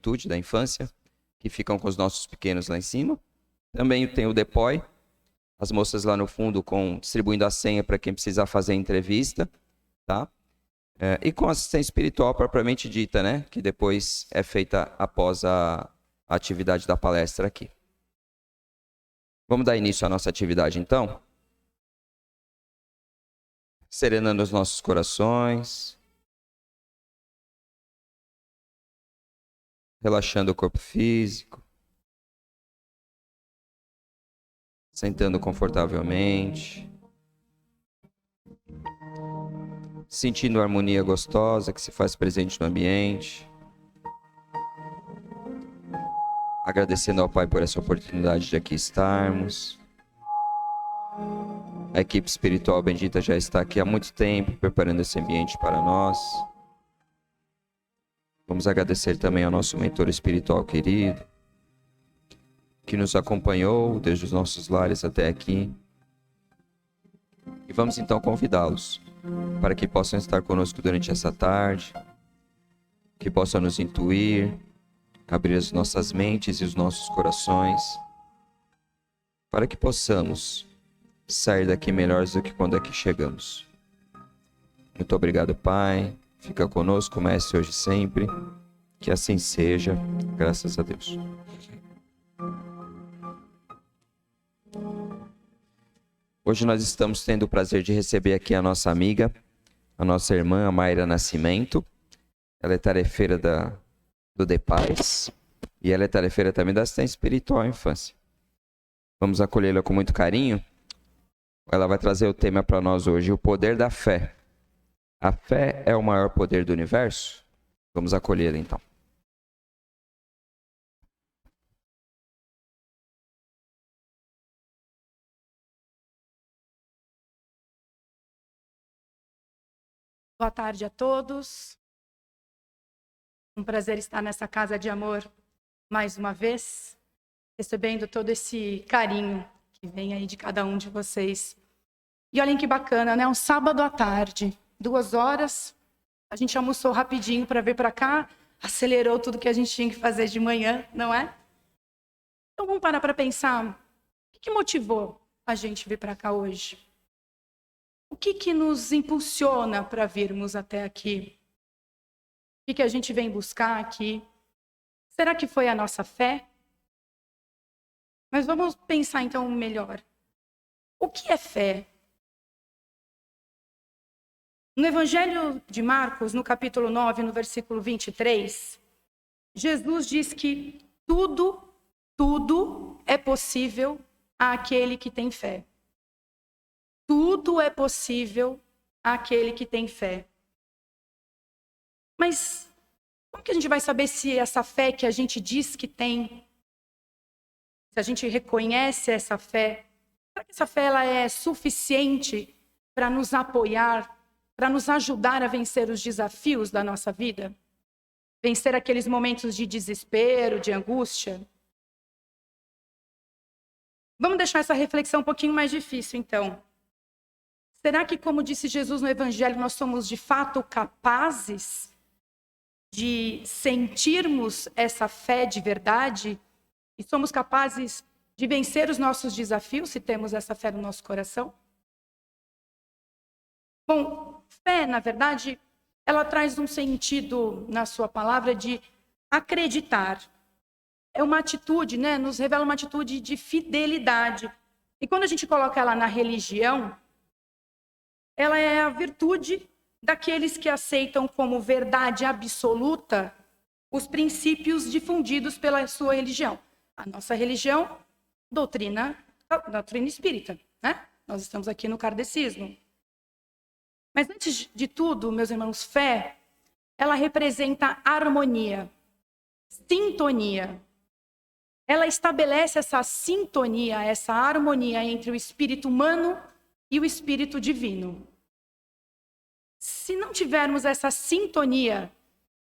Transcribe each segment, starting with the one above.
juventude, da infância, que ficam com os nossos pequenos lá em cima. Também tem o DEPOI, as moças lá no fundo distribuindo a senha para quem precisar fazer a entrevista, tá? E com assistência espiritual propriamente dita, né? Que depois é feita após a atividade da palestra aqui. Vamos dar início à nossa atividade, então? Serenando os nossos corações. Relaxando o corpo físico. Sentando confortavelmente. Sentindo a harmonia gostosa que se faz presente no ambiente. Agradecendo ao Pai por essa oportunidade de aqui estarmos. A equipe espiritual bendita já está aqui há muito tempo, preparando esse ambiente para nós. Vamos agradecer também ao nosso mentor espiritual querido, que nos acompanhou desde os nossos lares até aqui. E vamos então convidá-los para que possam estar conosco durante essa tarde, que possam nos intuir, abrir as nossas mentes e os nossos corações, para que possamos sair daqui melhores do que quando aqui chegamos. Muito obrigado, Pai. Fica conosco, Mestre, hoje e sempre. Que assim seja, graças a Deus. Hoje nós estamos tendo o prazer de receber aqui a nossa amiga, a nossa irmã, a Mayra Nascimento. Ela é tarefeira do DEPAIS e ela é tarefeira também da assistência espiritual à infância. Vamos acolhê-la com muito carinho. Ela vai trazer o tema para nós hoje, o poder da fé. A fé é o maior poder do universo? Vamos acolhê-la então. Boa tarde a todos. Um prazer estar nessa casa de amor mais uma vez, recebendo todo esse carinho que vem aí de cada um de vocês. E olhem que bacana, né? Um sábado à tarde, 2 horas, a gente almoçou rapidinho para vir para cá, acelerou tudo que a gente tinha que fazer de manhã, não é? Então vamos parar para pensar, o que motivou a gente vir para cá hoje? O que nos impulsiona para virmos até aqui? O que a gente vem buscar aqui? Será que foi a nossa fé? Mas vamos pensar então melhor. O que é fé? No Evangelho de Marcos, no capítulo 9, no versículo 23, Jesus diz que tudo é possível àquele que tem fé. Tudo é possível àquele que tem fé. Mas como que a gente vai saber se essa fé que a gente diz que tem, se a gente reconhece essa fé, será que essa fé ela é suficiente para nos apoiar, para nos ajudar a vencer os desafios da nossa vida? Vencer aqueles momentos de desespero, de angústia? Vamos deixar essa reflexão um pouquinho mais difícil, então. Será que, como disse Jesus no Evangelho, nós somos de fato capazes de sentirmos essa fé de verdade? E somos capazes de vencer os nossos desafios se temos essa fé no nosso coração? Bom, fé, na verdade, ela traz um sentido na sua palavra de acreditar. É uma atitude, né? Nos revela uma atitude de fidelidade. E quando a gente coloca ela na religião, ela é a virtude daqueles que aceitam como verdade absoluta os princípios difundidos pela sua religião. A nossa religião, a doutrina espírita, né? Nós estamos aqui no kardecismo. Mas antes de tudo, meus irmãos, fé, ela representa harmonia, sintonia. Ela estabelece essa sintonia, essa harmonia entre o espírito humano e o espírito divino. Se não tivermos essa sintonia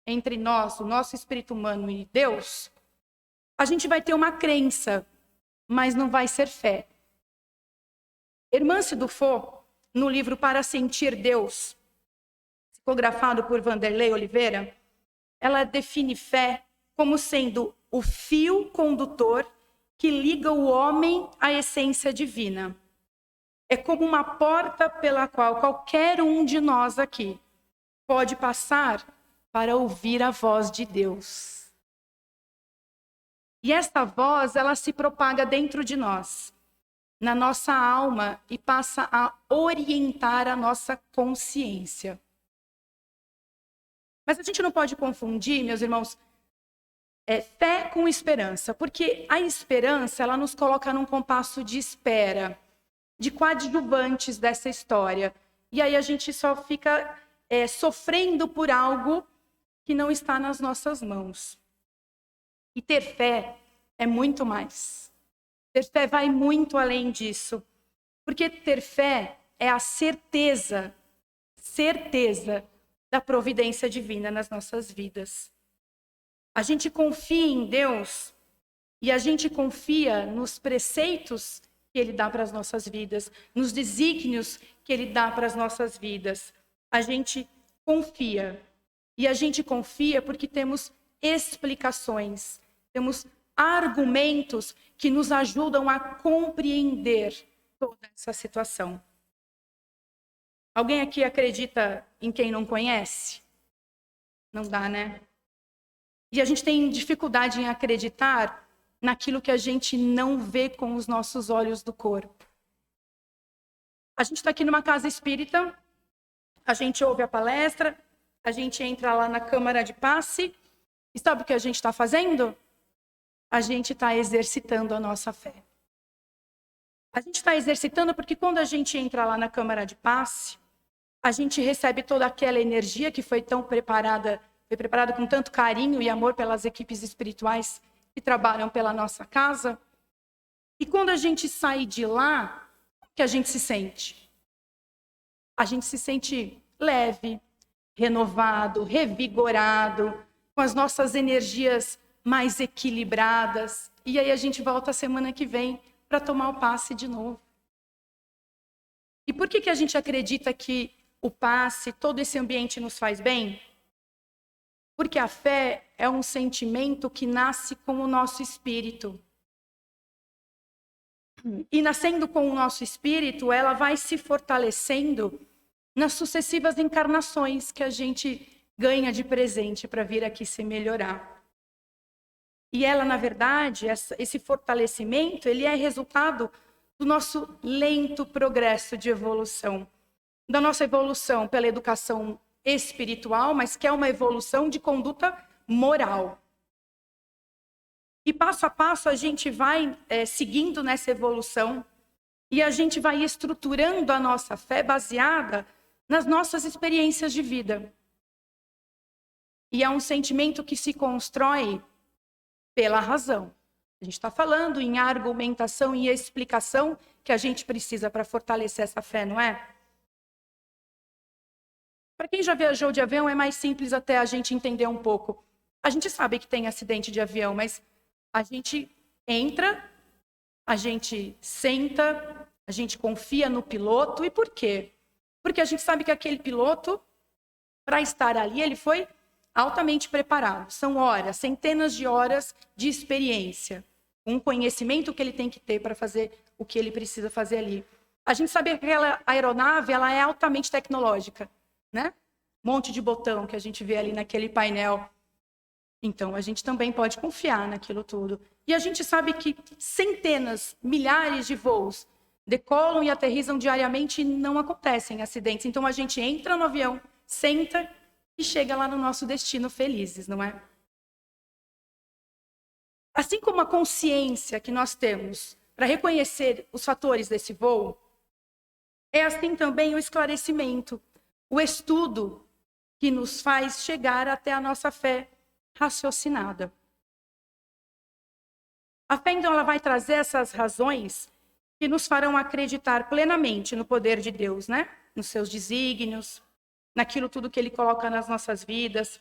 entre nós, o nosso espírito humano e Deus, a gente vai ter uma crença, mas não vai ser fé. Hermance Dufour, no livro Para Sentir Deus, psicografado por Vanderlei Oliveira, ela define fé como sendo o fio condutor que liga o homem à essência divina. É como uma porta pela qual qualquer um de nós aqui pode passar para ouvir a voz de Deus. E esta voz, ela se propaga dentro de nós, na nossa alma, e passa a orientar a nossa consciência. Mas a gente não pode confundir, meus irmãos, fé com esperança, porque a esperança, ela nos coloca num compasso de espera, de coadjuvantes dessa história. E aí a gente só fica sofrendo por algo que não está nas nossas mãos. E ter fé é muito mais. Ter fé vai muito além disso. Porque ter fé é a certeza da providência divina nas nossas vidas. A gente confia em Deus e a gente confia nos preceitos que Ele dá para as nossas vidas, nos desígnios que Ele dá para as nossas vidas. A gente confia. E a gente confia porque temos explicações, temos argumentos que nos ajudam a compreender toda essa situação. Alguém aqui acredita em quem não conhece? Não dá, né? E a gente tem dificuldade em acreditar naquilo que a gente não vê com os nossos olhos do corpo. A gente está aqui numa casa espírita, a gente ouve a palestra, a gente entra lá na câmara de passe, e sabe o que a gente está fazendo? A gente está exercitando a nossa fé. A gente está exercitando porque quando a gente entra lá na câmara de passe, a gente recebe toda aquela energia que foi preparada com tanto carinho e amor pelas equipes espirituais que trabalham pela nossa casa. E quando a gente sai de lá, o que a gente se sente? A gente se sente leve, renovado, revigorado, com as nossas energias mais equilibradas. E aí a gente volta a semana que vem para tomar o passe de novo. E por que a gente acredita que o passe, todo esse ambiente nos faz bem? Porque a fé é um sentimento que nasce com o nosso espírito. E nascendo com o nosso espírito, ela vai se fortalecendo nas sucessivas encarnações que a gente ganha de presente para vir aqui se melhorar. E ela, na verdade, esse fortalecimento, ele é resultado do nosso lento progresso de evolução. Da nossa evolução pela educação espiritual, mas que é uma evolução de conduta moral. E passo a passo a gente vai seguindo nessa evolução e a gente vai estruturando a nossa fé baseada nas nossas experiências de vida. E é um sentimento que se constrói pela razão. A gente está falando em argumentação e explicação que a gente precisa para fortalecer essa fé, não é? Para quem já viajou de avião, é mais simples até a gente entender um pouco. A gente sabe que tem acidente de avião, mas a gente entra, a gente senta, a gente confia no piloto. E por quê? Porque a gente sabe que aquele piloto, para estar ali, ele foi altamente preparado. São horas, centenas de horas de experiência. Um conhecimento que ele tem que ter para fazer o que ele precisa fazer ali. A gente sabe que aquela aeronave, ela é altamente tecnológica, né? Um monte de botão que a gente vê ali naquele painel. Então, a gente também pode confiar naquilo tudo. E a gente sabe que centenas, milhares de voos decolam e aterrissam diariamente e não acontecem acidentes. Então, a gente entra no avião, senta e chega lá no nosso destino felizes, não é? Assim como a consciência que nós temos para reconhecer os fatores desse voo, é assim também o esclarecimento, o estudo que nos faz chegar até a nossa fé raciocinada. A fé, então, ela vai trazer essas razões que nos farão acreditar plenamente no poder de Deus, né? Nos seus desígnios, naquilo tudo que Ele coloca nas nossas vidas.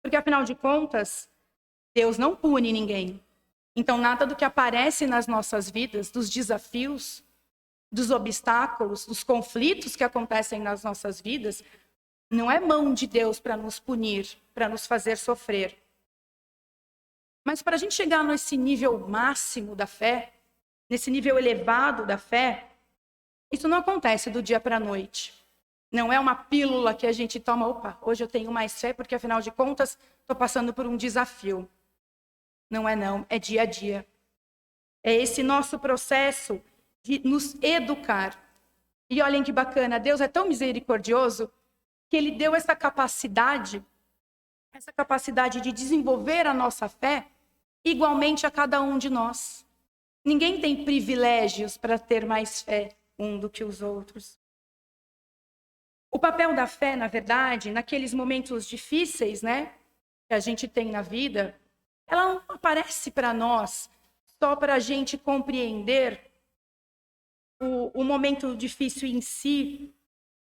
Porque, afinal de contas, Deus não pune ninguém. Então, nada do que aparece nas nossas vidas, dos desafios, dos obstáculos, dos conflitos que acontecem nas nossas vidas, não é mão de Deus para nos punir, para nos fazer sofrer. Mas para a gente chegar nesse nível máximo da fé, nesse nível elevado da fé, isso não acontece do dia para a noite. Não é uma pílula que a gente toma, opa, hoje eu tenho mais fé porque afinal de contas estou passando por um desafio. Não, é dia a dia. É esse nosso processo de nos educar. E olhem que bacana, Deus é tão misericordioso que Ele deu essa capacidade de desenvolver a nossa fé igualmente a cada um de nós. Ninguém tem privilégios para ter mais fé um do que os outros. O papel da fé, na verdade, naqueles momentos difíceis, né, que a gente tem na vida, ela não aparece para nós só para a gente compreender o momento difícil em si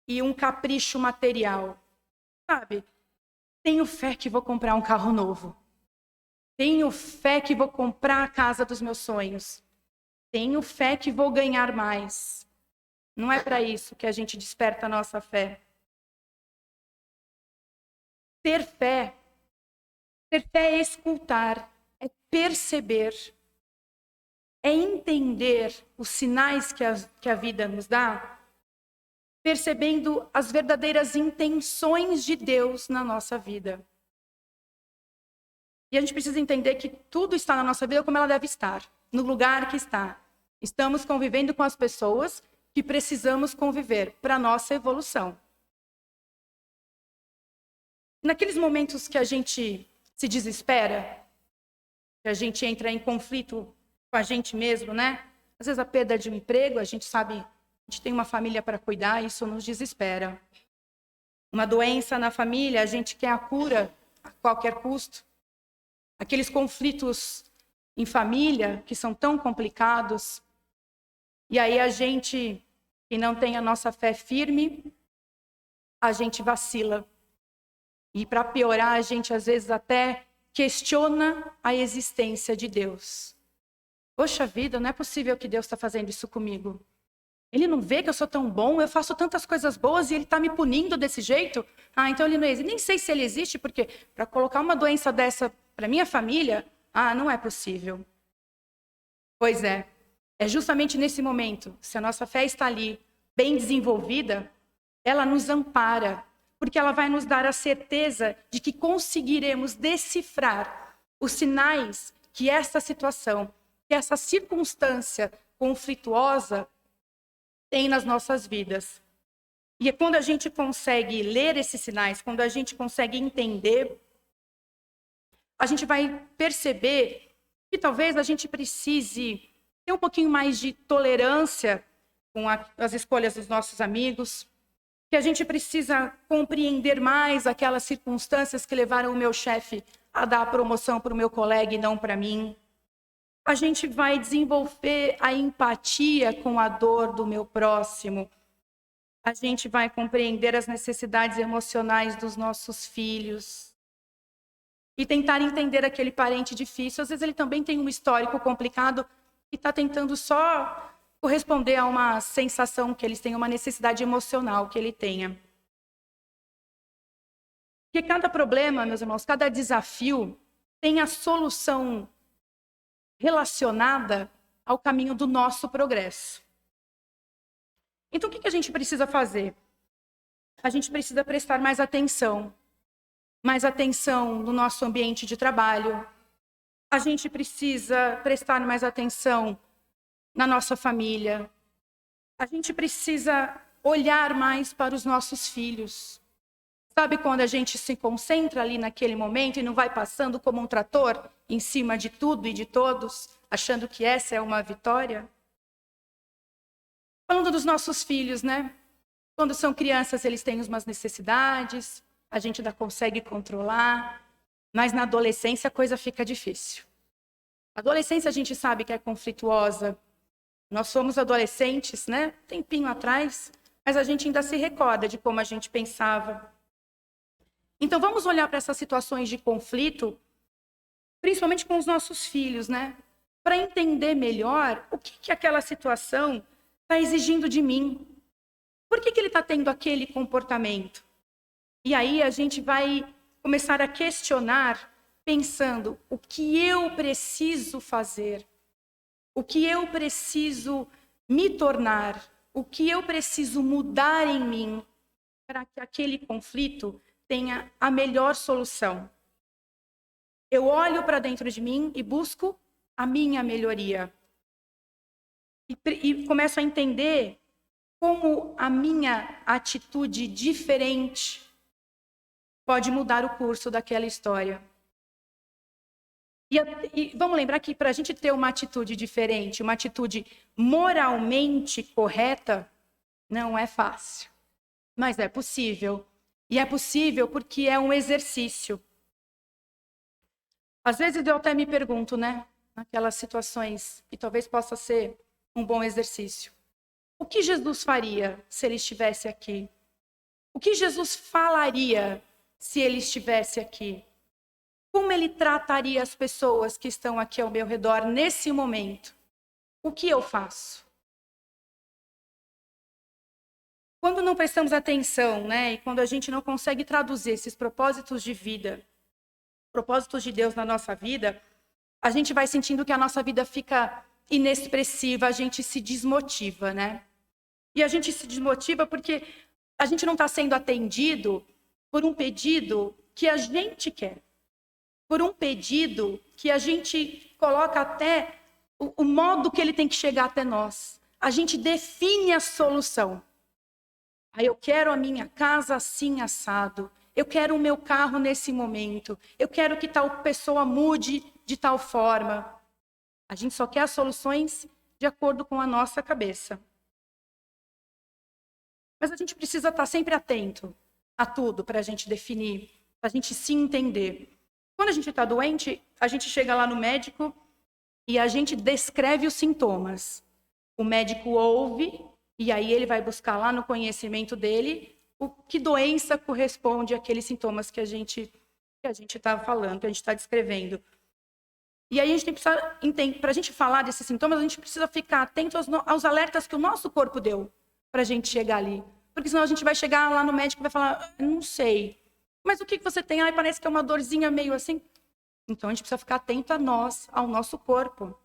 e um capricho material. Sabe? Tenho fé que vou comprar um carro novo. Tenho fé que vou comprar a casa dos meus sonhos. Tenho fé que vou ganhar mais. Não é para isso que a gente desperta a nossa fé. Ter fé é escutar, é perceber, é entender os sinais que a vida nos dá, percebendo as verdadeiras intenções de Deus na nossa vida. E a gente precisa entender que tudo está na nossa vida como ela deve estar, no lugar que está. Estamos convivendo com as pessoas que precisamos conviver para a nossa evolução. Naqueles momentos que a gente se desespera, que a gente entra em conflito com a gente mesmo, né? Às vezes a perda de um emprego, a gente sabe, a gente tem uma família para cuidar, isso nos desespera. Uma doença na família, a gente quer a cura a qualquer custo. Aqueles conflitos em família que são tão complicados. E aí a gente, que não tem a nossa fé firme, a gente vacila. E para piorar, a gente às vezes até questiona a existência de Deus. Poxa vida, não é possível que Deus está fazendo isso comigo. Ele não vê que eu sou tão bom, eu faço tantas coisas boas e ele está me punindo desse jeito? Ah, então ele não existe. Nem sei se ele existe, porque para colocar uma doença dessa para minha família, não é possível. Pois é justamente nesse momento, se a nossa fé está ali, bem desenvolvida, ela nos ampara, porque ela vai nos dar a certeza de que conseguiremos decifrar os sinais que essa situação, que essa circunstância conflituosa tem nas nossas vidas. E é quando a gente consegue ler esses sinais, quando a gente consegue entender, a gente vai perceber que talvez a gente precise ter um pouquinho mais de tolerância com as escolhas dos nossos amigos, que a gente precisa compreender mais aquelas circunstâncias que levaram o meu chefe a dar a promoção para o meu colega e não para mim. A gente vai desenvolver a empatia com a dor do meu próximo. A gente vai compreender as necessidades emocionais dos nossos filhos. E tentar entender aquele parente difícil. Às vezes ele também tem um histórico complicado e está tentando só corresponder a uma sensação que eles têm, uma necessidade emocional que ele tenha. Porque cada problema, meus irmãos, cada desafio tem a solução relacionada ao caminho do nosso progresso. Então, o que a gente precisa fazer? A gente precisa prestar mais atenção no nosso ambiente de trabalho. A gente precisa prestar mais atenção na nossa família. A gente precisa olhar mais para os nossos filhos. Sabe quando a gente se concentra ali naquele momento e não vai passando como um trator em cima de tudo e de todos, achando que essa é uma vitória? Falando dos nossos filhos, né? Quando são crianças, eles têm umas necessidades, a gente ainda consegue controlar, mas na adolescência a coisa fica difícil. A adolescência a gente sabe que é conflituosa. Nós somos adolescentes, né? Tempinho atrás, mas a gente ainda se recorda de como a gente pensava. Então vamos olhar para essas situações de conflito, principalmente com os nossos filhos, né? Para entender melhor o que aquela situação está exigindo de mim. Por que ele está tendo aquele comportamento? E aí a gente vai começar a questionar pensando o que eu preciso fazer, o que eu preciso me tornar, o que eu preciso mudar em mim para que aquele conflito tenha a melhor solução. Eu olho para dentro de mim e busco a minha melhoria. E começo a entender como a minha atitude diferente pode mudar o curso daquela história. E vamos lembrar que para a gente ter uma atitude diferente, uma atitude moralmente correta, não é fácil. Mas é possível. E é possível porque é um exercício. Às vezes eu até me pergunto, né? Naquelas situações que talvez possa ser um bom exercício. O que Jesus faria se ele estivesse aqui? O que Jesus falaria se ele estivesse aqui? Como ele trataria as pessoas que estão aqui ao meu redor nesse momento? O que eu faço? Quando não prestamos atenção, né, e quando a gente não consegue traduzir esses propósitos de vida, propósitos de Deus na nossa vida, a gente vai sentindo que a nossa vida fica inexpressiva, a gente se desmotiva, né? E a gente se desmotiva porque a gente não está sendo atendido por um pedido que a gente quer. Por um pedido que a gente coloca até o modo que ele tem que chegar até nós. A gente define a solução. Aí eu quero a minha casa assim assado. Eu quero o meu carro nesse momento. Eu quero que tal pessoa mude de tal forma. A gente só quer as soluções de acordo com a nossa cabeça. Mas a gente precisa estar sempre atento a tudo para a gente definir, para a gente se entender. Quando a gente está doente, a gente chega lá no médico e a gente descreve os sintomas. O médico ouve e aí ele vai buscar lá no conhecimento dele o que doença corresponde àqueles sintomas que a gente está falando, que a gente está descrevendo. E aí a gente precisa entender, para a gente falar desses sintomas, a gente precisa ficar atento aos alertas que o nosso corpo deu para a gente chegar ali. Porque senão a gente vai chegar lá no médico e vai falar, não sei. Mas o que você tem? Parece que é uma dorzinha meio assim. Então a gente precisa ficar atento a nós, ao nosso corpo.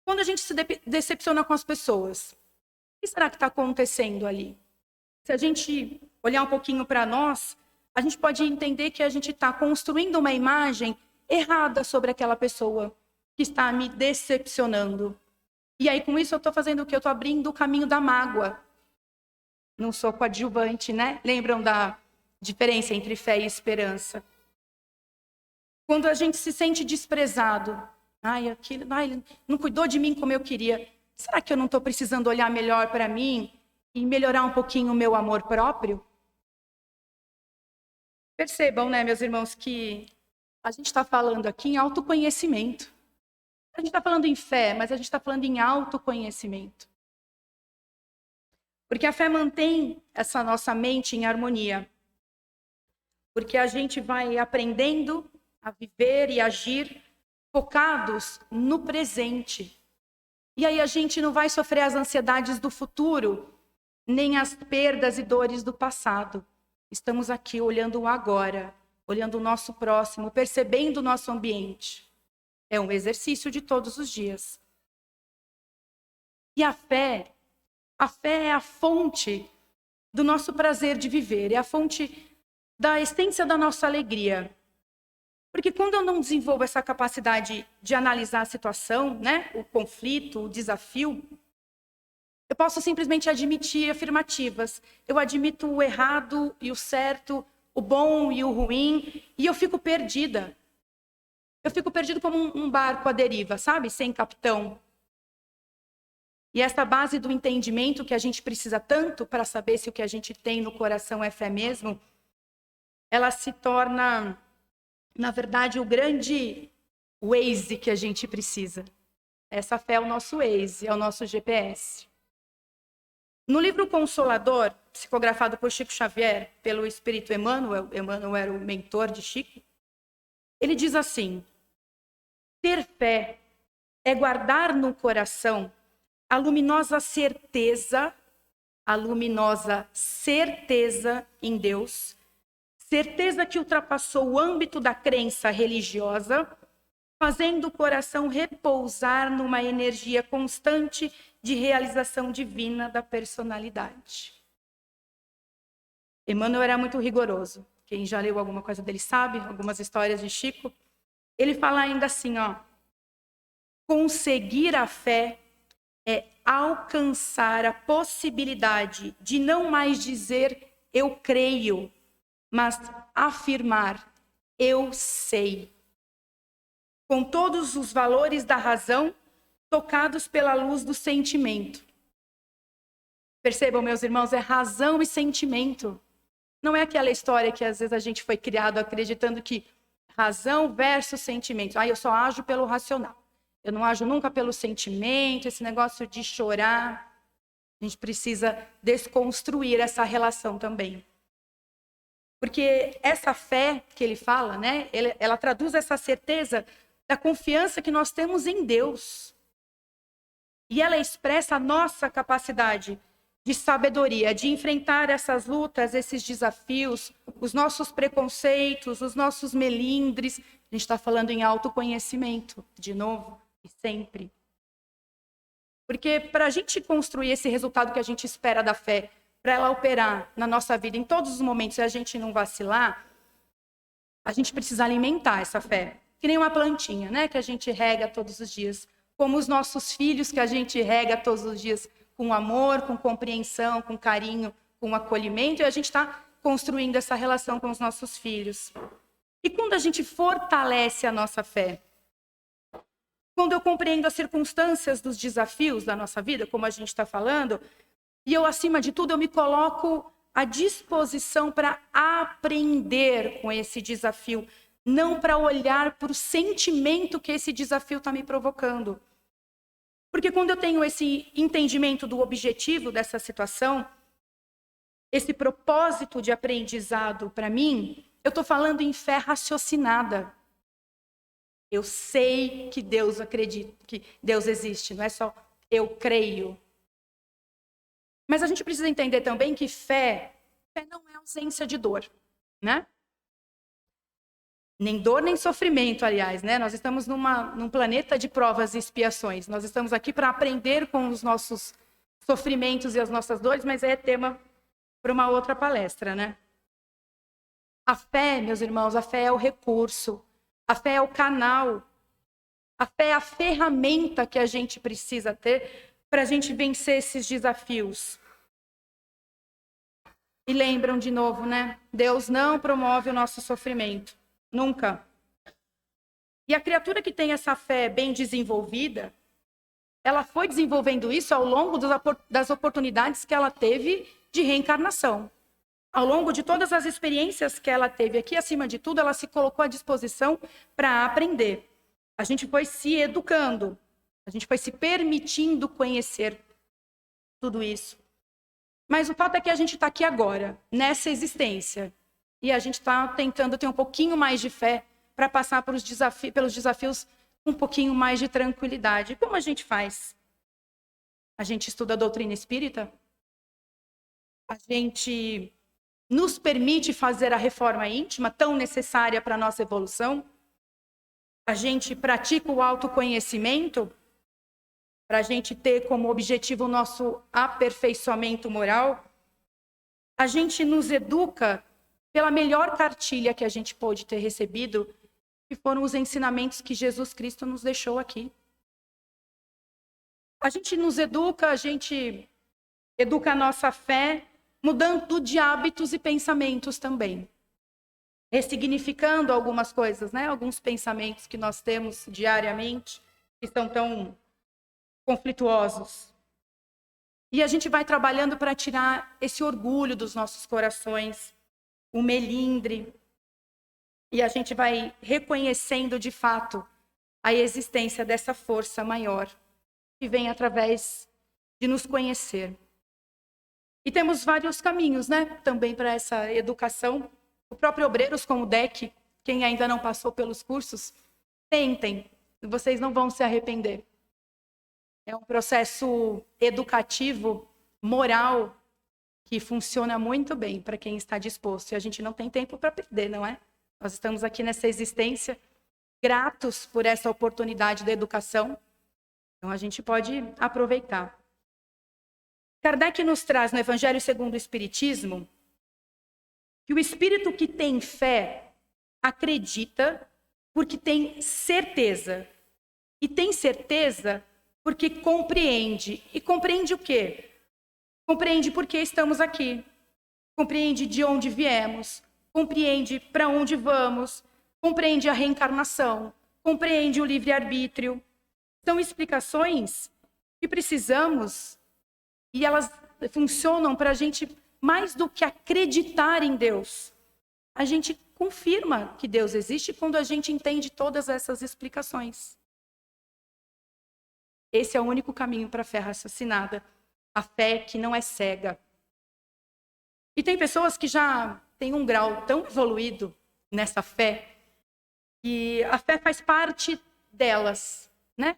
Quando a gente se decepciona com as pessoas, o que será que está acontecendo ali? Se a gente olhar um pouquinho para nós, a gente pode entender que a gente está construindo uma imagem errada sobre aquela pessoa que está me decepcionando. E aí, com isso, eu estou fazendo o quê? Eu estou abrindo o caminho da mágoa. Não sou coadjuvante, né? Lembram da diferença entre fé e esperança? Quando a gente se sente desprezado, ele não cuidou de mim como eu queria. Será que eu não estou precisando olhar melhor para mim e melhorar um pouquinho o meu amor próprio? Percebam, né, meus irmãos, que a gente está falando aqui em autoconhecimento. A gente está falando em fé, mas a gente está falando em autoconhecimento. Porque a fé mantém essa nossa mente em harmonia. Porque a gente vai aprendendo a viver e agir focados no presente. E aí a gente não vai sofrer as ansiedades do futuro, nem as perdas e dores do passado. Estamos aqui olhando o agora, olhando o nosso próximo, percebendo o nosso ambiente. É um exercício de todos os dias. E a fé é a fonte do nosso prazer de viver, é a fonte da essência da nossa alegria. Porque quando eu não desenvolvo essa capacidade de analisar a situação, né, o conflito, o desafio, eu posso simplesmente admitir afirmativas. Eu admito o errado e o certo, o bom e o ruim, e eu fico perdida. Eu fico perdido como um barco à deriva, sabe? Sem capitão. E essa base do entendimento que a gente precisa tanto para saber se o que a gente tem no coração é fé mesmo, ela se torna, na verdade, o grande Waze que a gente precisa. Essa fé é o nosso Waze, é o nosso GPS. No livro Consolador, psicografado por Chico Xavier, pelo Espírito Emmanuel era o mentor de Chico, ele diz assim: ter fé é guardar no coração a luminosa certeza em Deus, certeza que ultrapassou o âmbito da crença religiosa, fazendo o coração repousar numa energia constante de realização divina da personalidade. Emmanuel era muito rigoroso. Quem já leu alguma coisa dele sabe, algumas histórias de Chico. Ele fala ainda assim, ó: conseguir a fé é alcançar a possibilidade de não mais dizer eu creio, mas afirmar eu sei. Com todos os valores da razão tocados pela luz do sentimento. Percebam, meus irmãos, é razão e sentimento. Não é aquela história que às vezes a gente foi criado acreditando que razão versus sentimento. Eu só ajo pelo racional. Eu não ajo nunca pelo sentimento, esse negócio de chorar. A gente precisa desconstruir essa relação também. Porque essa fé que ele fala, né, ela traduz essa certeza da confiança que nós temos em Deus. E ela expressa a nossa capacidade de sabedoria, de enfrentar essas lutas, esses desafios, os nossos preconceitos, os nossos melindres. A gente está falando em autoconhecimento, de novo, e sempre. Porque para a gente construir esse resultado que a gente espera da fé, para ela operar na nossa vida em todos os momentos e a gente não vacilar, a gente precisa alimentar essa fé. Que nem uma plantinha, né? Que a gente rega todos os dias. Como os nossos filhos que a gente rega todos os dias com amor, com compreensão, com carinho, com acolhimento. E a gente está construindo essa relação com os nossos filhos. E quando a gente fortalece a nossa fé? Quando eu compreendo as circunstâncias dos desafios da nossa vida, como a gente está falando, e eu, acima de tudo, eu me coloco à disposição para aprender com esse desafio, não para olhar para o sentimento que esse desafio está me provocando. Porque quando eu tenho esse entendimento do objetivo dessa situação, esse propósito de aprendizado para mim, eu estou falando em fé raciocinada. Eu sei que Deus acredita, que Deus existe, não é só eu creio. Mas a gente precisa entender também que fé não é ausência de dor, né? Nem dor, nem sofrimento, aliás, né? Nós estamos num planeta de provas e expiações. Nós estamos aqui para aprender com os nossos sofrimentos e as nossas dores, mas é tema para uma outra palestra, né? A fé, meus irmãos, a fé é o recurso, a fé é o canal, a fé é a ferramenta que a gente precisa ter para a gente vencer esses desafios. E lembram de novo, né? Deus não promove o nosso sofrimento. Nunca. E a criatura que tem essa fé bem desenvolvida, ela foi desenvolvendo isso ao longo das oportunidades que ela teve de reencarnação. Ao longo de todas as experiências que ela teve aqui, acima de tudo, ela se colocou à disposição para aprender. A gente foi se educando, a gente foi se permitindo conhecer tudo isso. Mas o fato é que a gente está aqui agora, nessa existência. E a gente está tentando ter um pouquinho mais de fé para passar pelos desafios com um pouquinho mais de tranquilidade. Como a gente faz? A gente estuda a doutrina espírita? A gente nos permite fazer a reforma íntima tão necessária para a nossa evolução? A gente pratica o autoconhecimento para a gente ter como objetivo o nosso aperfeiçoamento moral? A gente nos educa pela melhor cartilha que a gente pôde ter recebido, que foram os ensinamentos que Jesus Cristo nos deixou aqui. A gente nos educa, a gente educa a nossa fé, mudando de hábitos e pensamentos também. Ressignificando algumas coisas, né? Alguns pensamentos que nós temos diariamente, que são tão conflituosos. E a gente vai trabalhando para tirar esse orgulho dos nossos corações, o melindre, e a gente vai reconhecendo de fato a existência dessa força maior que vem através de nos conhecer. E temos vários caminhos, né, também para essa educação. O próprio Obreiros com o DEC, quem ainda não passou pelos cursos, tentem, vocês não vão se arrepender. É um processo educativo, moral, que funciona muito bem para quem está disposto. E a gente não tem tempo para perder, não é? Nós estamos aqui nessa existência, gratos por essa oportunidade da educação. Então a gente pode aproveitar. Kardec nos traz no Evangelho segundo o Espiritismo que o espírito que tem fé acredita porque tem certeza. E tem certeza porque compreende. E compreende o quê? Compreende por que estamos aqui. Compreende de onde viemos. Compreende para onde vamos. Compreende a reencarnação. Compreende o livre-arbítrio. São explicações que precisamos e elas funcionam para a gente mais do que acreditar em Deus. A gente confirma que Deus existe quando a gente entende todas essas explicações. Esse é o único caminho para a fé raciocinada. A fé que não é cega. E tem pessoas que já têm um grau tão evoluído nessa fé, que a fé faz parte delas, né?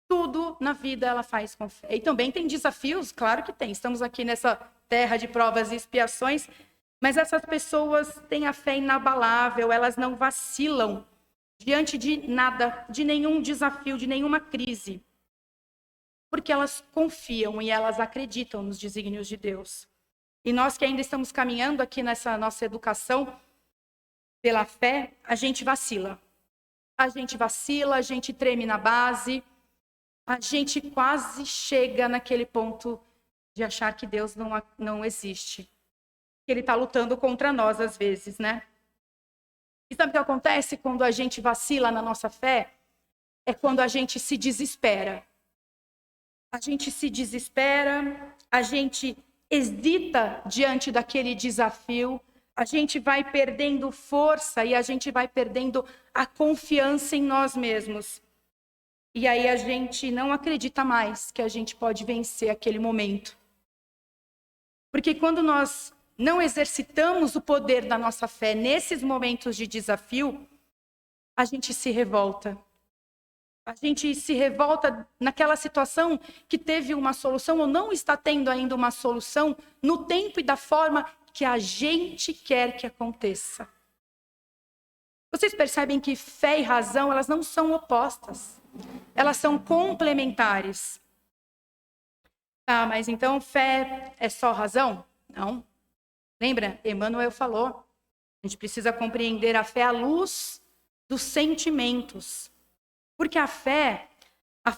Tudo na vida ela faz com fé. E também tem desafios, claro que tem. Estamos aqui nessa terra de provas e expiações, mas essas pessoas têm a fé inabalável, elas não vacilam diante de nada, de nenhum desafio, de nenhuma crise. Porque elas confiam e elas acreditam nos desígnios de Deus. E nós que ainda estamos caminhando aqui nessa nossa educação pela fé, a gente vacila. A gente treme na base, a gente quase chega naquele ponto de achar que Deus não existe. Que Ele está lutando contra nós às vezes, né? E sabe o que acontece quando a gente vacila na nossa fé? É quando a gente se desespera. A gente se desespera, a gente hesita diante daquele desafio, a gente vai perdendo força e a gente vai perdendo a confiança em nós mesmos. E aí a gente não acredita mais que a gente pode vencer aquele momento. Porque quando nós não exercitamos o poder da nossa fé nesses momentos de desafio, a gente se revolta. A gente se revolta naquela situação que teve uma solução ou não está tendo ainda uma solução no tempo e da forma que a gente quer que aconteça. Vocês percebem que fé e razão, elas não são opostas. Elas são complementares. Ah, mas então fé é só razão? Não. Lembra? Emmanuel falou. A gente precisa compreender a fé à luz dos sentimentos. Porque a fé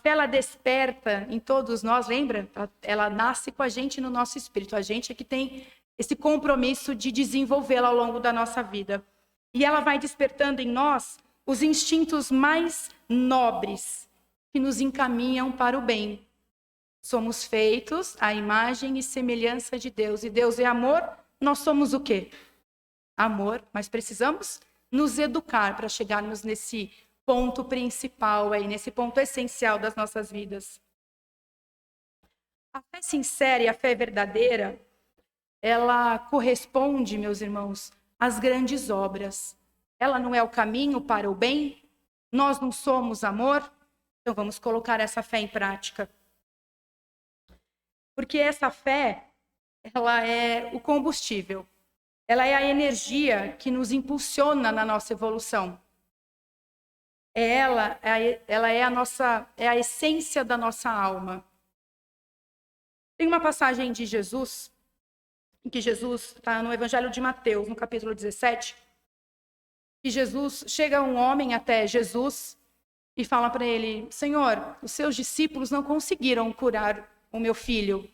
ela desperta em todos nós, lembra? Ela nasce com a gente no nosso espírito. A gente é que tem esse compromisso de desenvolvê-la ao longo da nossa vida. E ela vai despertando em nós os instintos mais nobres que nos encaminham para o bem. Somos feitos à imagem e semelhança de Deus. E Deus é amor, nós somos o quê? Amor, mas precisamos nos educar para chegarmos nesse ponto principal aí, nesse ponto essencial das nossas vidas. A fé sincera e a fé verdadeira, ela corresponde, meus irmãos, às grandes obras. Ela não é o caminho para o bem? Nós não somos amor? Então vamos colocar essa fé em prática. Porque essa fé, ela é o combustível. Ela é a energia que nos impulsiona na nossa evolução. Ela é a essência da nossa alma. Tem uma passagem de Jesus, em que Jesus está no Evangelho de Mateus, no capítulo 17, que Jesus chega um homem até Jesus e fala para ele: Senhor, os seus discípulos não conseguiram curar o meu filho.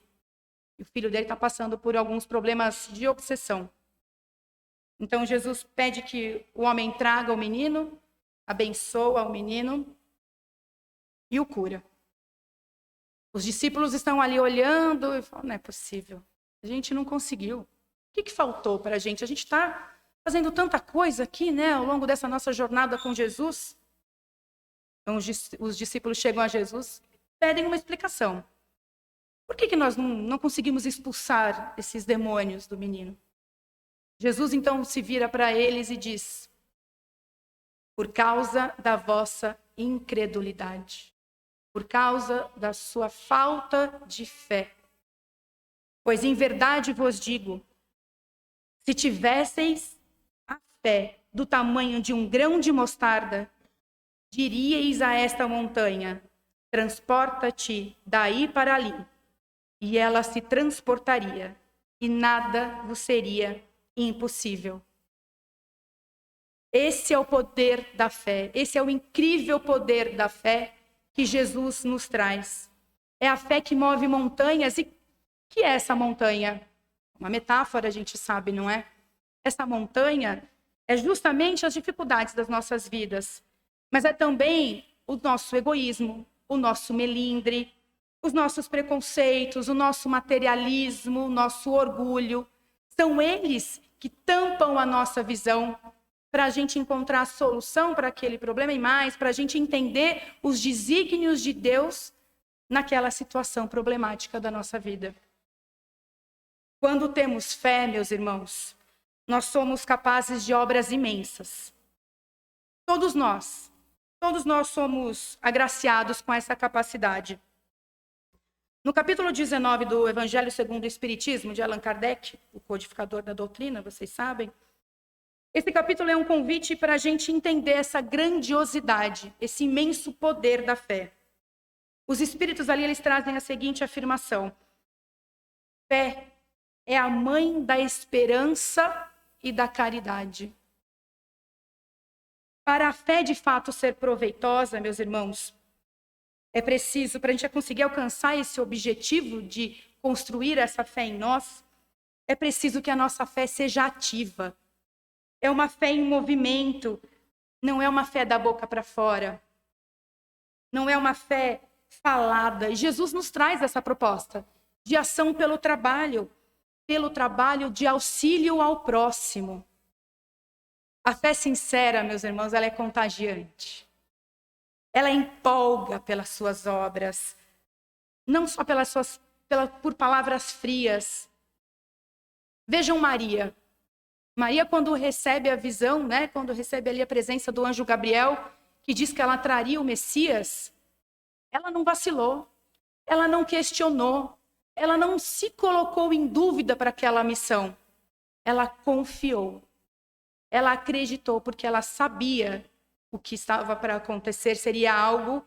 E o filho dele está passando por alguns problemas de obsessão. Então Jesus pede que o homem traga o menino, abençoa o menino e o cura. Os discípulos estão ali olhando e falam: não é possível, a gente não conseguiu. O que faltou para a gente? A gente está fazendo tanta coisa aqui, né, ao longo dessa nossa jornada com Jesus. Então os discípulos chegam a Jesus e pedem uma explicação. Por que nós não conseguimos expulsar esses demônios do menino? Jesus então se vira para eles e diz: por causa da vossa incredulidade, por causa da sua falta de fé. Pois em verdade vos digo, se tivesseis a fé do tamanho de um grão de mostarda, diríeis a esta montanha, transporta-te daí para ali, e ela se transportaria, e nada vos seria impossível. Esse é o poder da fé, esse é o incrível poder da fé que Jesus nos traz. É a fé que move montanhas. E o que é essa montanha? Uma metáfora, a gente sabe, não é? Essa montanha é justamente as dificuldades das nossas vidas, mas é também o nosso egoísmo, o nosso melindre, os nossos preconceitos, o nosso materialismo, o nosso orgulho. São eles que tampam a nossa visão para a gente encontrar a solução para aquele problema e mais, para a gente entender os desígnios de Deus naquela situação problemática da nossa vida. Quando temos fé, meus irmãos, nós somos capazes de obras imensas. Todos nós somos agraciados com essa capacidade. No capítulo 19 do Evangelho segundo o Espiritismo, de Allan Kardec, o codificador da doutrina, vocês sabem, esse capítulo é um convite para a gente entender essa grandiosidade, esse imenso poder da fé. Os espíritos ali, eles trazem a seguinte afirmação: fé é a mãe da esperança e da caridade. Para a fé de fato ser proveitosa, meus irmãos, é preciso, para a gente conseguir alcançar esse objetivo de construir essa fé em nós, é preciso que a nossa fé seja ativa. É uma fé em movimento, não é uma fé da boca para fora. Não é uma fé falada. E Jesus nos traz essa proposta de ação pelo trabalho de auxílio ao próximo. A fé sincera, meus irmãos, ela é contagiante. Ela empolga pelas suas obras, não só por palavras frias. Vejam Maria. Maria, quando recebe a visão, né, quando recebe ali a presença do anjo Gabriel, que diz que ela traria o Messias, ela não vacilou, ela não questionou, ela não se colocou em dúvida para aquela missão. Ela confiou, ela acreditou, porque ela sabia o que estava para acontecer seria algo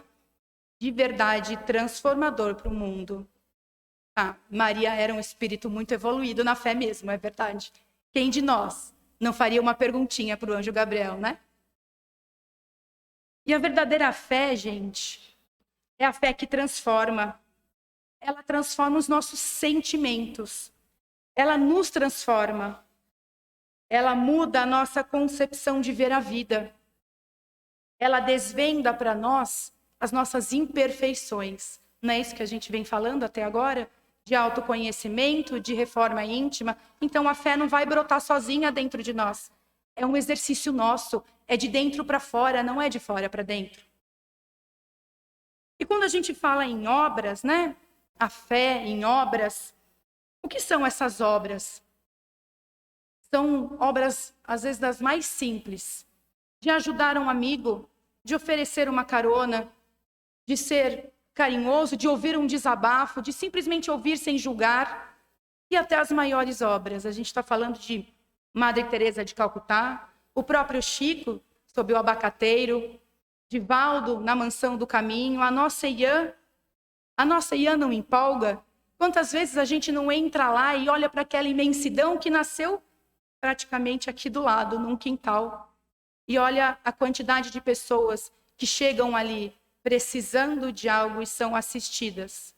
de verdade transformador para o mundo. Maria era um espírito muito evoluído na fé mesmo, é verdade. Quem de nós não faria uma perguntinha para o anjo Gabriel, né? E a verdadeira fé, gente, é a fé que transforma. Ela transforma os nossos sentimentos. Ela nos transforma. Ela muda a nossa concepção de ver a vida. Ela desvenda para nós as nossas imperfeições. Não é isso que a gente vem falando até agora? De autoconhecimento, de reforma íntima. Então a fé não vai brotar sozinha dentro de nós. É um exercício nosso, é de dentro para fora, não é de fora para dentro. E quando a gente fala em obras, né? A fé em obras, o que são essas obras? São obras, às vezes, das mais simples. De ajudar um amigo, de oferecer uma carona, de ser carinhoso, de ouvir um desabafo, de simplesmente ouvir sem julgar, e até as maiores obras. A gente está falando de Madre Teresa de Calcutá, o próprio Chico, sob o abacateiro, Divaldo na Mansão do Caminho, a nossa Ian não empolga? Quantas vezes a gente não entra lá e olha para aquela imensidão que nasceu praticamente aqui do lado, num quintal, e olha a quantidade de pessoas que chegam ali precisando de algo e são assistidas.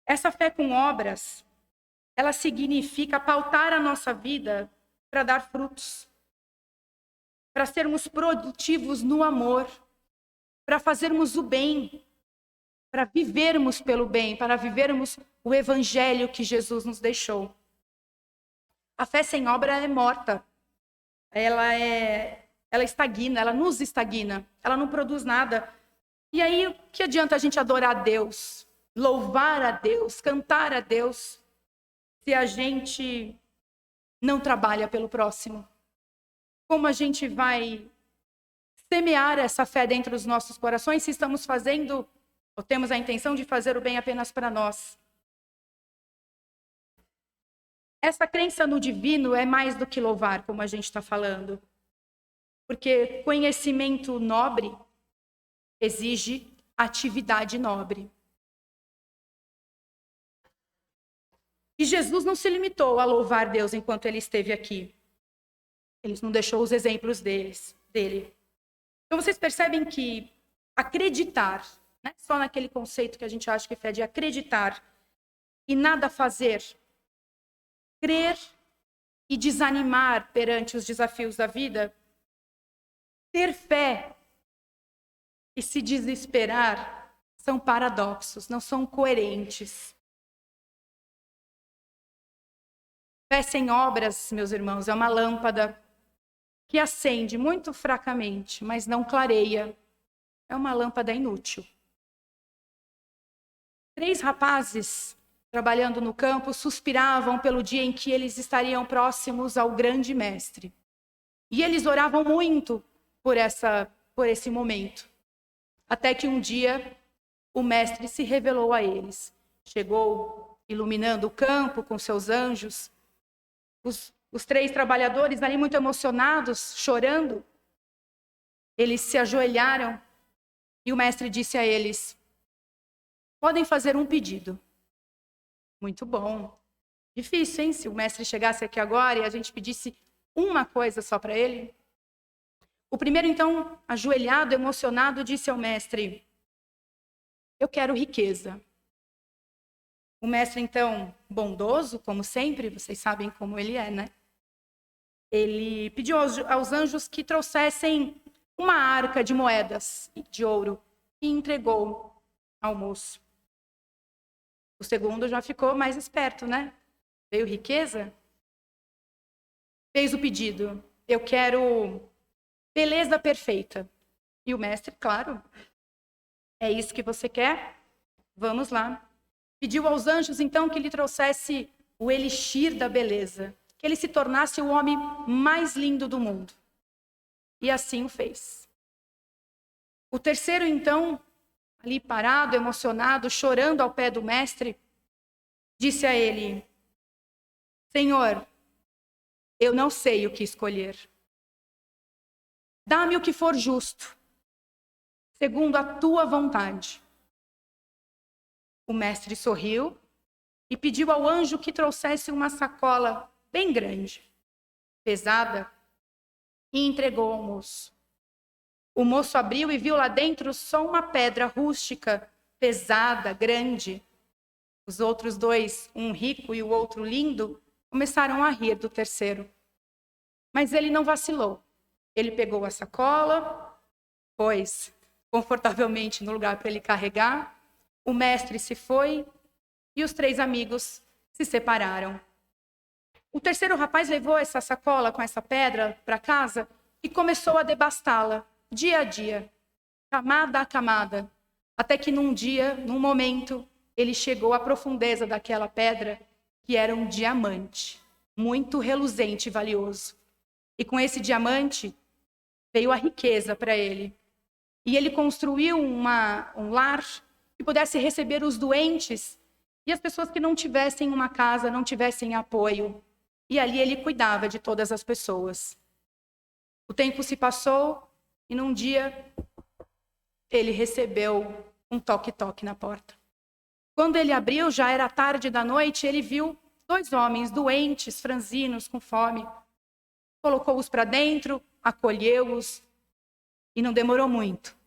Essa fé com obras, ela significa pautar a nossa vida para dar frutos, para sermos produtivos no amor, para fazermos o bem, para vivermos pelo bem, para vivermos o evangelho que Jesus nos deixou. A fé sem obra é morta. Ela estagna, ela nos estagna, ela não produz nada. E aí, o que adianta a gente adorar a Deus, louvar a Deus, cantar a Deus, se a gente não trabalha pelo próximo? Como a gente vai semear essa fé dentro dos nossos corações se estamos fazendo, ou temos a intenção de fazer o bem apenas para nós? Essa crença no divino é mais do que louvar, como a gente está falando. Porque conhecimento nobre exige atividade nobre. E Jesus não se limitou a louvar Deus enquanto ele esteve aqui. Ele não deixou os exemplos dele. Então vocês percebem que acreditar, né, só naquele conceito que a gente acha que é de acreditar e nada fazer, crer e desanimar perante os desafios da vida, ter fé e se desesperar são paradoxos, não são coerentes. Fé sem obras, meus irmãos, é uma lâmpada que acende muito fracamente, mas não clareia. É uma lâmpada inútil. 3 rapazes, trabalhando no campo, suspiravam pelo dia em que eles estariam próximos ao grande mestre. E eles oravam muito por esse momento. Até que um dia o mestre se revelou a eles. Chegou iluminando o campo com seus anjos. Os 3 trabalhadores ali muito emocionados, chorando, eles se ajoelharam e o mestre disse a eles: podem fazer um pedido. Muito bom. Difícil, hein? Se o mestre chegasse aqui agora e a gente pedisse uma coisa só para ele. O primeiro, então, ajoelhado, emocionado, disse ao mestre: eu quero riqueza. O mestre, então, bondoso, como sempre, vocês sabem como ele é, né? Ele pediu aos anjos que trouxessem uma arca de moedas de ouro e entregou ao moço. O segundo já ficou mais esperto, né? Veio riqueza, fez o pedido: eu quero beleza perfeita. E o mestre, claro, é isso que você quer? Vamos lá. Pediu aos anjos, então, que lhe trouxesse o elixir da beleza, que ele se tornasse o homem mais lindo do mundo. E assim o fez. O terceiro, então, ali parado, emocionado, chorando ao pé do mestre, disse a ele: Senhor, eu não sei o que escolher. Dá-me o que for justo, segundo a tua vontade. O mestre sorriu e pediu ao anjo que trouxesse uma sacola bem grande, pesada, e entregou ao moço. O moço abriu e viu lá dentro só uma pedra rústica, pesada, grande. Os outros 2, um rico e o outro lindo, começaram a rir do terceiro. Mas ele não vacilou. Ele pegou a sacola, pôs confortavelmente no lugar para ele carregar. O mestre se foi e os 3 amigos se separaram. O terceiro rapaz levou essa sacola com essa pedra para casa e começou a devastá-la, dia a dia, camada a camada, até que num dia, num momento, ele chegou à profundeza daquela pedra, que era um diamante, muito reluzente e valioso. E com esse diamante veio a riqueza para ele. E ele construiu um lar que pudesse receber os doentes e as pessoas que não tivessem uma casa, não tivessem apoio. E ali ele cuidava de todas as pessoas. O tempo se passou e num dia ele recebeu um toque-toque na porta. Quando ele abriu, já era tarde da noite, ele viu 2 homens doentes, franzinos, com fome. Colocou-os para dentro, acolheu-os e não demorou muito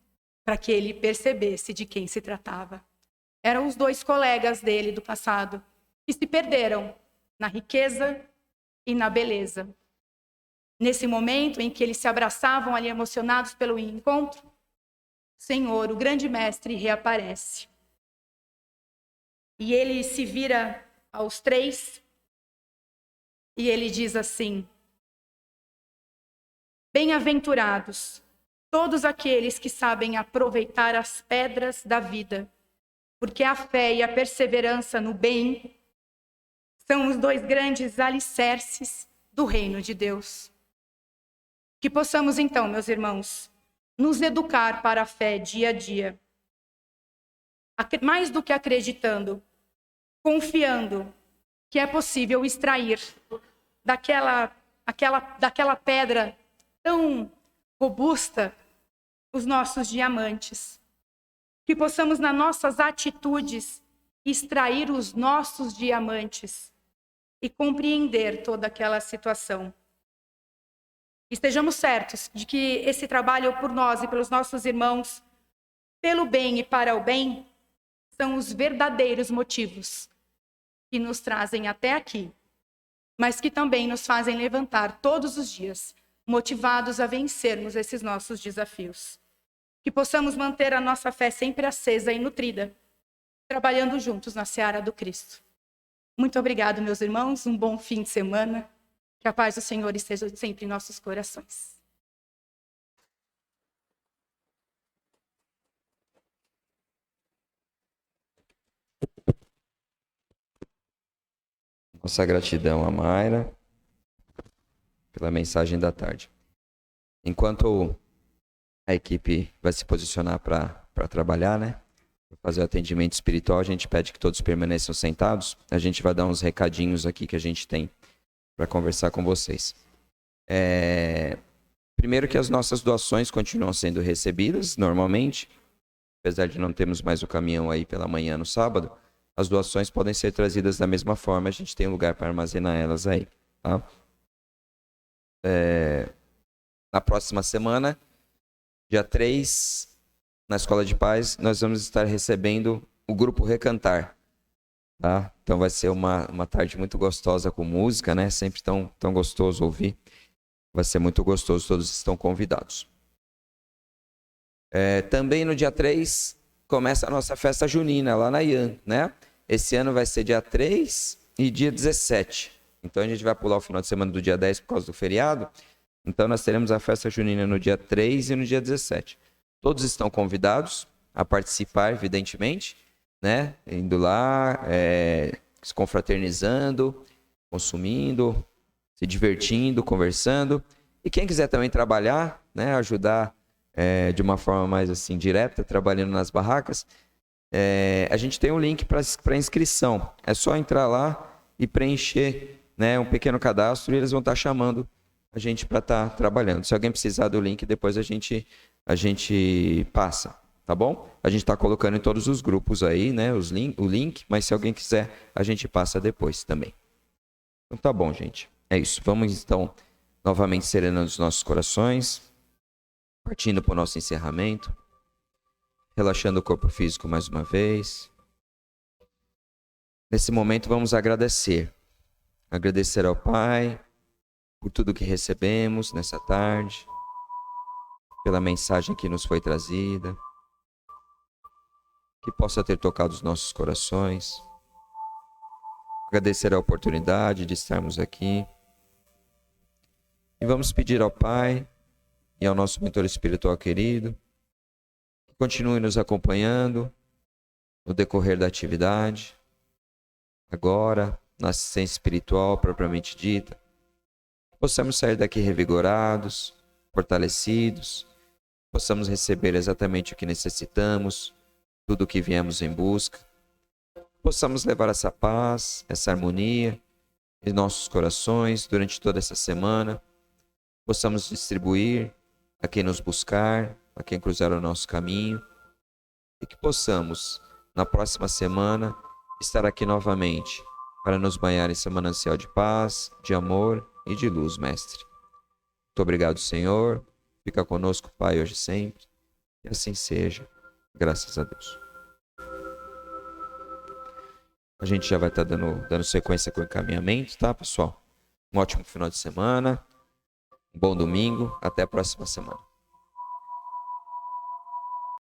para que ele percebesse de quem se tratava. Eram os 2 colegas dele do passado, que se perderam na riqueza e na beleza. Nesse momento em que eles se abraçavam ali emocionados pelo encontro, o Senhor, o grande mestre, reaparece. E ele se vira aos 3 e ele diz assim: bem-aventurados todos aqueles que sabem aproveitar as pedras da vida, porque a fé e a perseverança no bem são os 2 grandes alicerces do reino de Deus. Que possamos então, meus irmãos, nos educar para a fé dia a dia, mais do que acreditando, confiando que é possível extrair daquela pedra tão robusta os nossos diamantes. Que possamos, nas nossas atitudes, extrair os nossos diamantes e compreender toda aquela situação. Estejamos certos de que esse trabalho por nós e pelos nossos irmãos, pelo bem e para o bem, são os verdadeiros motivos que nos trazem até aqui, mas que também nos fazem levantar todos os dias, motivados a vencermos esses nossos desafios. Que possamos manter a nossa fé sempre acesa e nutrida, trabalhando juntos na seara do Cristo. Muito obrigado, meus irmãos. Um bom fim de semana. Que a paz do Senhor esteja sempre em nossos corações. Nossa gratidão a Mayra pela mensagem da tarde. Enquanto a equipe vai se posicionar para trabalhar, né? Para fazer o atendimento espiritual, a gente pede que todos permaneçam sentados. A gente vai dar uns recadinhos aqui que a gente tem para conversar com vocês. Primeiro que as nossas doações continuam sendo recebidas normalmente, apesar de não termos mais o caminhão aí pela manhã no sábado, as doações podem ser trazidas da mesma forma, a gente tem um lugar para armazenar elas aí, tá? Na próxima semana, dia 3, na Escola de Paz, nós vamos estar recebendo o Grupo Recantar, tá? Então vai ser uma tarde muito gostosa com música, né? Sempre tão gostoso ouvir. Vai ser muito gostoso, todos estão convidados. Também no dia 3, começa a nossa festa junina lá na IAN, né? Esse ano vai ser dia 3 e dia 17. Então a gente vai pular o final de semana do dia 10 por causa do feriado. Então nós teremos a festa junina no dia 3 e no dia 17. Todos estão convidados a participar, evidentemente, né? Indo lá, se confraternizando, consumindo, se divertindo, conversando. E quem quiser também trabalhar, né? Ajudar de uma forma mais assim direta, trabalhando nas barracas, a gente tem um link para inscrição. É só entrar lá e preencher, né, um pequeno cadastro e eles vão estar chamando a gente para estar trabalhando. Se alguém precisar do link, depois a gente passa, tá bom? A gente está colocando em todos os grupos aí, né, o link, mas se alguém quiser, a gente passa depois também. Então tá bom, gente. É isso. Vamos então novamente serenando os nossos corações, partindo para o nosso encerramento, relaxando o corpo físico mais uma vez. Nesse momento vamos agradecer. Agradecer ao Pai por tudo que recebemos nessa tarde, pela mensagem que nos foi trazida, que possa ter tocado os nossos corações. Agradecer a oportunidade de estarmos aqui. E vamos pedir ao Pai e ao nosso mentor espiritual querido que continue nos acompanhando no decorrer da atividade, agora, na assistência espiritual propriamente dita. Possamos sair daqui revigorados, fortalecidos, possamos receber exatamente o que necessitamos, tudo o que viemos em busca. Possamos levar essa paz, essa harmonia em nossos corações durante toda essa semana. Possamos distribuir a quem nos buscar, a quem cruzar o nosso caminho. E que possamos, na próxima semana, estar aqui novamente para nos banhar em seu manancial de paz, de amor e de luz, Mestre. Muito obrigado, Senhor. Fica conosco, Pai, hoje e sempre. E assim seja. Graças a Deus. A gente já vai estar dando sequência com o encaminhamento, tá, pessoal? Um ótimo final de semana. Um bom domingo. Até a próxima semana.